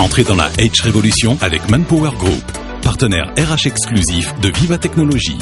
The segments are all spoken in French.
Entrez dans la H Révolution avec Manpower Group, partenaire RH exclusif de Viva Technologies.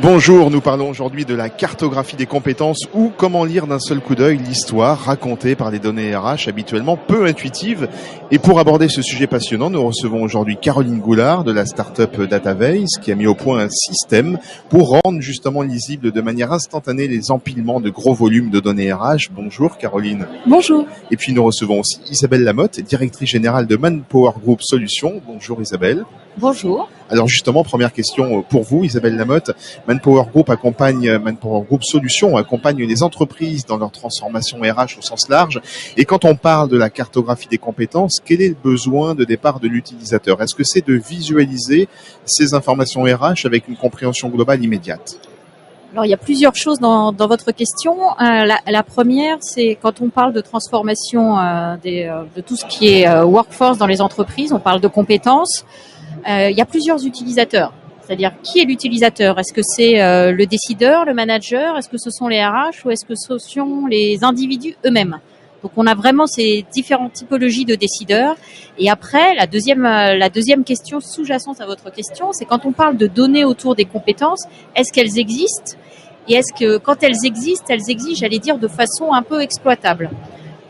Bonjour, nous parlons aujourd'hui de la cartographie des compétences ou comment lire d'un seul coup d'œil l'histoire racontée par les données RH habituellement peu intuitives. Et pour aborder ce sujet passionnant, nous recevons aujourd'hui Caroline Goulard de la start-up Datavase qui a mis au point un système pour rendre justement lisible de manière instantanée les empilements de gros volumes de données RH. Bonjour Caroline. Bonjour. Et puis nous recevons aussi Isabelle Lamotte, directrice générale de Manpower Group Solutions. Bonjour Isabelle. Bonjour. Alors justement, première question pour vous, Isabelle Lamotte. Manpower Group Solutions accompagne les entreprises dans leur transformation RH au sens large. Et quand on parle de la cartographie des compétences, quel est le besoin de départ de l'utilisateur? Est-ce que c'est de visualiser ces informations RH avec une compréhension globale immédiate? Alors, il y a plusieurs choses dans votre question. La première, c'est quand on parle de transformation de tout ce qui est workforce dans les entreprises, on parle de compétences. Il y a plusieurs utilisateurs. C'est-à-dire, qui est l'utilisateur? Est-ce que c'est le décideur, le manager? Est-ce que ce sont les RH ou est-ce que ce sont les individus eux-mêmes? Donc, on a vraiment ces différentes typologies de décideurs. Et après, la deuxième question sous-jacente à votre question, c'est quand on parle de données autour des compétences, est-ce qu'elles existent? Et est-ce que, quand elles existent, j'allais dire, de façon un peu exploitable?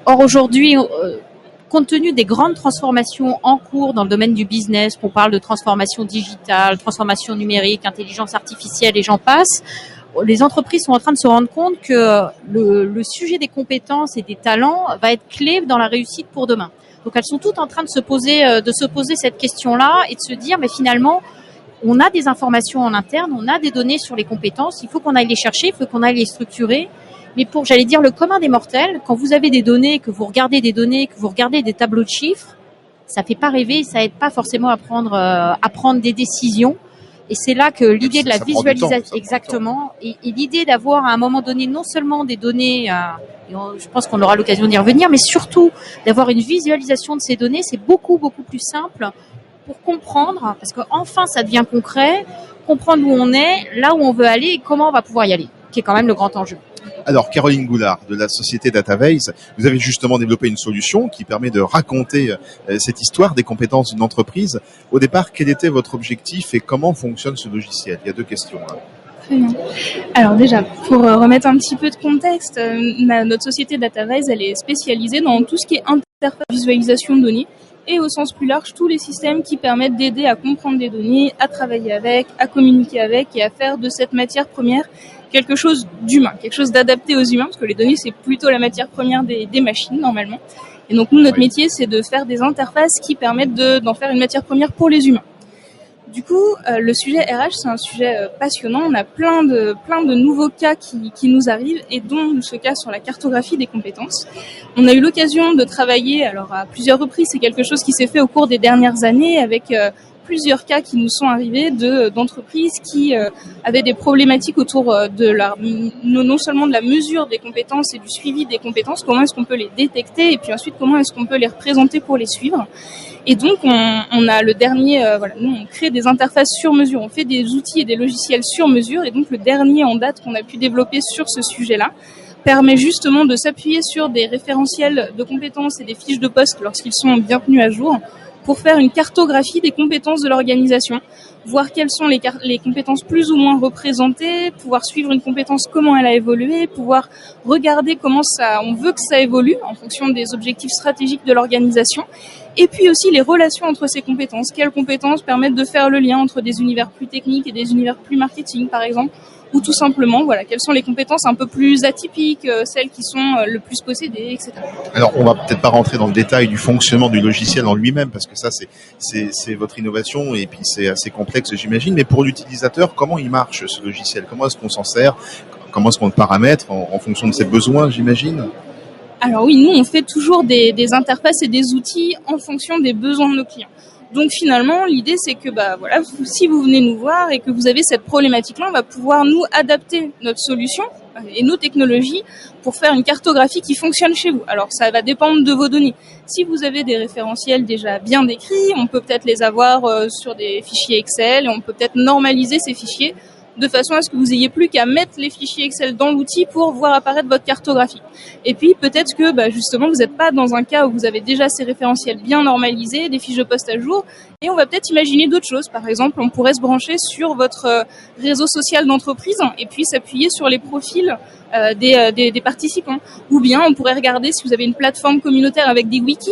Or, aujourd'hui, compte tenu des grandes transformations en cours dans le domaine du business, qu'on parle de transformation digitale, transformation numérique, intelligence artificielle et j'en passe, les entreprises sont en train de se rendre compte que le sujet des compétences et des talents va être clé dans la réussite pour demain. Donc elles sont toutes en train de se poser cette question-là et de se dire, mais finalement, on a des informations en interne, on a des données sur les compétences, il faut qu'on aille les chercher, il faut qu'on aille les structurer. Mais pour, j'allais dire, le commun des mortels, quand vous avez des données, que vous regardez des données, que vous regardez des tableaux de chiffres, ça fait pas rêver, ça aide pas forcément à prendre des décisions. Et c'est là que l'idée de la visualisation, exactement, et l'idée d'avoir à un moment donné non seulement des données, je pense qu'on aura l'occasion d'y revenir, mais surtout d'avoir une visualisation de ces données, c'est beaucoup plus simple pour comprendre, parce que enfin ça devient concret, comprendre où on est, là où on veut aller et comment on va pouvoir y aller, qui est quand même le grand enjeu. Alors, Caroline Goulard, de la société Datavase, vous avez justement développé une solution qui permet de raconter cette histoire des compétences d'une entreprise. Au départ, quel était votre objectif et comment fonctionne ce logiciel? Il y a deux questions. Très bien. Alors déjà, pour remettre un petit peu de contexte, notre société Datavase, elle est spécialisée dans tout ce qui est interface visualisation de données et au sens plus large, tous les systèmes qui permettent d'aider à comprendre des données, à travailler avec, à communiquer avec et à faire de cette matière première quelque chose d'humain, quelque chose d'adapté aux humains, parce que les données, c'est plutôt la matière première des machines, normalement. Et donc, nous, notre métier, c'est de faire des interfaces qui permettent d'en faire une matière première pour les humains. Du coup, le sujet RH, c'est un sujet passionnant. On a plein de nouveaux cas qui nous arrivent, et dont ce cas sur la cartographie des compétences. On a eu l'occasion de travailler, alors à plusieurs reprises, c'est quelque chose qui s'est fait au cours des dernières années, avec plusieurs cas qui nous sont arrivés d'entreprises qui avaient des problématiques autour non seulement de la mesure des compétences et du suivi des compétences, comment est-ce qu'on peut les détecter et puis ensuite comment est-ce qu'on peut les représenter pour les suivre. Et donc on a le dernier, nous on crée des interfaces sur mesure, on fait des outils et des logiciels sur mesure et donc le dernier en date qu'on a pu développer sur ce sujet-là permet justement de s'appuyer sur des référentiels de compétences et des fiches de poste lorsqu'ils sont bien tenus à jour pour faire une cartographie des compétences de l'organisation, voir quelles sont les compétences plus ou moins représentées, pouvoir suivre une compétence, comment elle a évolué, pouvoir regarder comment on veut que ça évolue en fonction des objectifs stratégiques de l'organisation, et puis aussi les relations entre ces compétences. Quelles compétences permettent de faire le lien entre des univers plus techniques et des univers plus marketing, par exemple, ou tout simplement, quelles sont les compétences un peu plus atypiques, celles qui sont le plus possédées, etc. Alors, on va peut-être pas rentrer dans le détail du fonctionnement du logiciel en lui-même, parce que ça, c'est votre innovation, et puis c'est assez complexe, j'imagine. Mais pour l'utilisateur, comment il marche, ce logiciel? Comment est-ce qu'on s'en sert? Comment est-ce qu'on le paramètre en fonction de ses besoins, j'imagine? Alors oui, nous, on fait toujours des interfaces et des outils en fonction des besoins de nos clients. Donc finalement, l'idée c'est que si vous venez nous voir et que vous avez cette problématique-là, on va pouvoir nous adapter notre solution et nos technologies pour faire une cartographie qui fonctionne chez vous. Alors ça va dépendre de vos données. Si vous avez des référentiels déjà bien décrits, on peut peut-être les avoir sur des fichiers Excel et on peut peut-être normaliser ces fichiers de façon à ce que vous ayez plus qu'à mettre les fichiers Excel dans l'outil pour voir apparaître votre cartographie. Et puis peut-être que justement vous n'êtes pas dans un cas où vous avez déjà ces référentiels bien normalisés, des fiches de poste à jour, et on va peut-être imaginer d'autres choses. Par exemple, on pourrait se brancher sur votre réseau social d'entreprise et puis s'appuyer sur les profils des participants. Ou bien on pourrait regarder si vous avez une plateforme communautaire avec des wikis,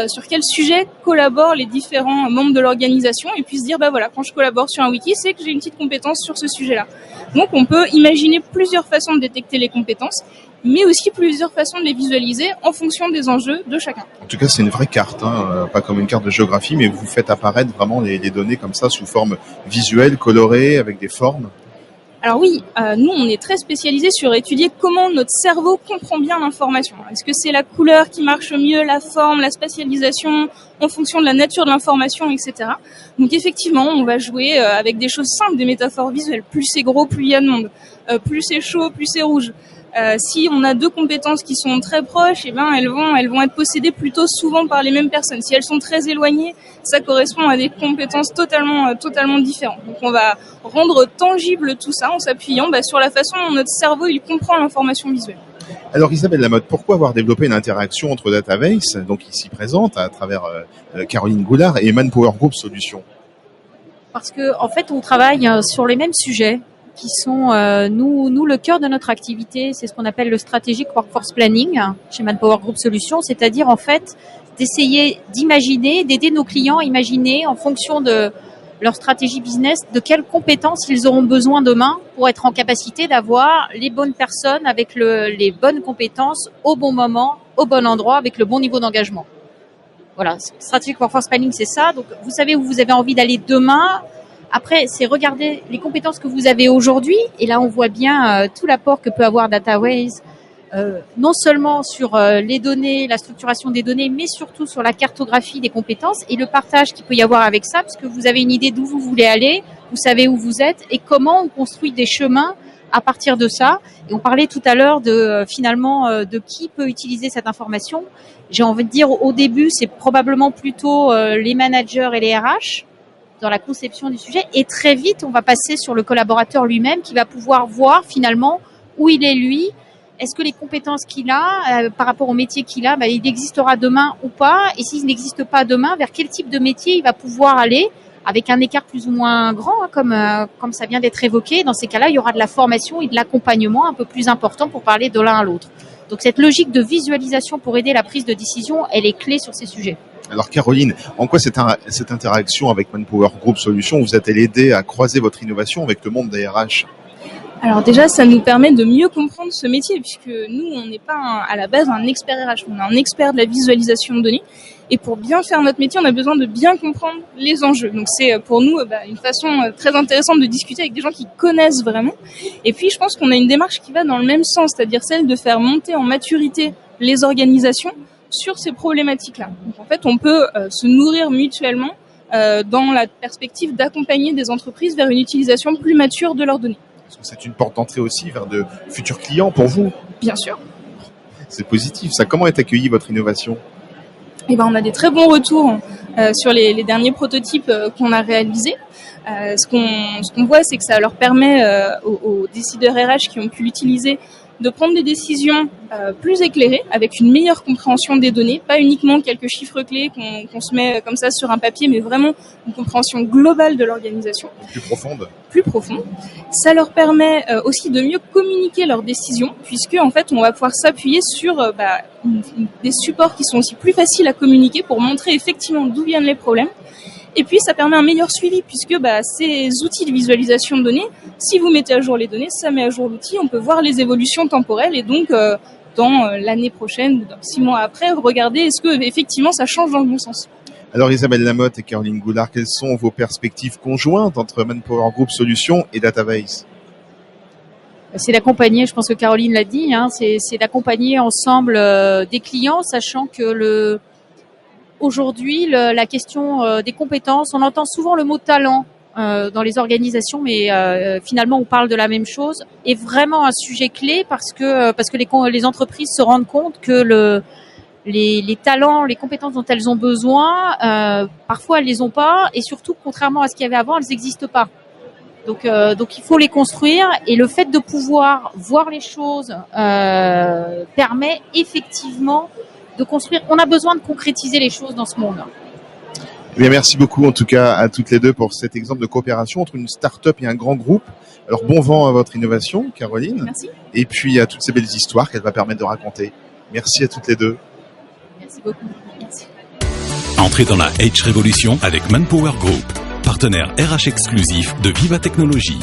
sur quel sujet collaborent les différents membres de l'organisation, et puis se dire voilà, quand je collabore sur un wiki, c'est que j'ai une petite compétence sur ce sujet-là. Donc on peut imaginer plusieurs façons de détecter les compétences, mais aussi plusieurs façons de les visualiser en fonction des enjeux de chacun. En tout cas, c'est une vraie carte, pas comme une carte de géographie, mais vous faites apparaître vraiment les données comme ça sous forme visuelle, colorée, avec des formes. Alors oui, nous on est très spécialisés sur étudier comment notre cerveau comprend bien l'information. Est-ce que c'est la couleur qui marche mieux, la forme, la spatialisation, en fonction de la nature de l'information, etc. Donc effectivement, on va jouer avec des choses simples, des métaphores visuelles. Plus c'est gros, plus il y a de monde. Plus c'est chaud, plus c'est rouge. Si on a deux compétences qui sont très proches, elles vont être possédées plutôt souvent par les mêmes personnes. Si elles sont très éloignées, ça correspond à des compétences totalement différentes. Donc on va rendre tangible tout ça en s'appuyant sur la façon dont notre cerveau il comprend l'information visuelle. Alors Isabelle Lamotte, pourquoi avoir développé une interaction entre Dataverse, donc ici présente à travers Caroline Goulard, et Manpower Group Solutions? Parce que en fait, on travaille sur les mêmes sujets qui sont nous le cœur de notre activité. C'est ce qu'on appelle le strategic workforce planning chez Manpower Group Solutions, c'est-à-dire en fait d'essayer d'imaginer, d'aider nos clients à imaginer en fonction de leur stratégie business de quelles compétences ils auront besoin demain pour être en capacité d'avoir les bonnes personnes avec les bonnes compétences au bon moment, au bon endroit, avec le bon niveau d'engagement. Voilà, strategic workforce planning, c'est ça. Donc vous savez où vous avez envie d'aller demain. Après, c'est regarder les compétences que vous avez aujourd'hui. Et là, on voit bien tout l'apport que peut avoir Dataverse, non seulement sur les données, la structuration des données, mais surtout sur la cartographie des compétences et le partage qu'il peut y avoir avec ça, parce que vous avez une idée d'où vous voulez aller, vous savez où vous êtes et comment on construit des chemins à partir de ça. Et on parlait tout à l'heure de de qui peut utiliser cette information. J'ai envie de dire au début, c'est probablement plutôt les managers et les RH dans la conception du sujet. Et très vite, on va passer sur le collaborateur lui-même qui va pouvoir voir finalement où il est lui. Est-ce que les compétences qu'il a par rapport au métier qu'il a, il existera demain ou pas? Et s'il n'existe pas demain, vers quel type de métier il va pouvoir aller avec un écart plus ou moins grand, comme ça vient d'être évoqué. Dans ces cas-là, il y aura de la formation et de l'accompagnement un peu plus important pour parler de l'un à l'autre. Donc cette logique de visualisation pour aider la prise de décision, elle est clé sur ces sujets. Alors Caroline, en quoi cette interaction avec Manpower Group Solutions vous a-t-elle aidé à croiser votre innovation avec le monde des RH? Alors déjà, ça nous permet de mieux comprendre ce métier, puisque nous, on n'est pas à la base un expert RH, on est un expert de la visualisation de données. Et pour bien faire notre métier, on a besoin de bien comprendre les enjeux. Donc c'est pour nous une façon très intéressante de discuter avec des gens qui connaissent vraiment. Et puis je pense qu'on a une démarche qui va dans le même sens, c'est-à-dire celle de faire monter en maturité les organisations sur ces problématiques-là. Donc en fait, on peut se nourrir mutuellement dans la perspective d'accompagner des entreprises vers une utilisation plus mature de leurs données. Est-ce que c'est une porte d'entrée aussi vers de futurs clients pour vous? Bien sûr. C'est positif. Ça, comment est accueillie votre innovation? On a des très bons retours sur les derniers prototypes qu'on a réalisés. Ce qu'on voit, c'est que ça leur permet aux décideurs RH qui ont pu l'utiliser de prendre des décisions plus éclairées, avec une meilleure compréhension des données, pas uniquement quelques chiffres clés qu'on se met comme ça sur un papier, mais vraiment une compréhension globale de l'organisation. Plus profonde. Ça leur permet aussi de mieux communiquer leurs décisions, puisque en fait, on va pouvoir s'appuyer sur des supports qui sont aussi plus faciles à communiquer pour montrer effectivement d'où viennent les problèmes. Et puis, ça permet un meilleur suivi puisque ces outils de visualisation de données, si vous mettez à jour les données, ça met à jour l'outil, on peut voir les évolutions temporelles et donc dans l'année prochaine ou dans 6 mois après, regardez est-ce que effectivement ça change dans le bon sens. Alors Isabelle Lamotte et Caroline Goulard, quelles sont vos perspectives conjointes entre Manpower Group Solutions et Dataverse? C'est d'accompagner, je pense que Caroline l'a dit, c'est d'accompagner ensemble des clients, sachant que aujourd'hui, la question des compétences, on entend souvent le mot talent dans les organisations, mais finalement, on parle de la même chose. Est vraiment un sujet clé parce que les entreprises se rendent compte que les talents, les compétences dont elles ont besoin, parfois elles les ont pas, et surtout, contrairement à ce qu'il y avait avant, elles n'existent pas. Donc il faut les construire, et le fait de pouvoir voir les choses permet effectivement de construire. On a besoin de concrétiser les choses dans ce monde. Eh bien, merci beaucoup en tout cas à toutes les deux pour cet exemple de coopération entre une start-up et un grand groupe. Alors bon vent à votre innovation, Caroline. Merci. Et puis à toutes ces belles histoires qu'elle va permettre de raconter. Merci à toutes les deux. Merci beaucoup. Merci. Entrez dans la H Révolution avec Manpower Group, partenaire RH exclusif de Viva Technologies.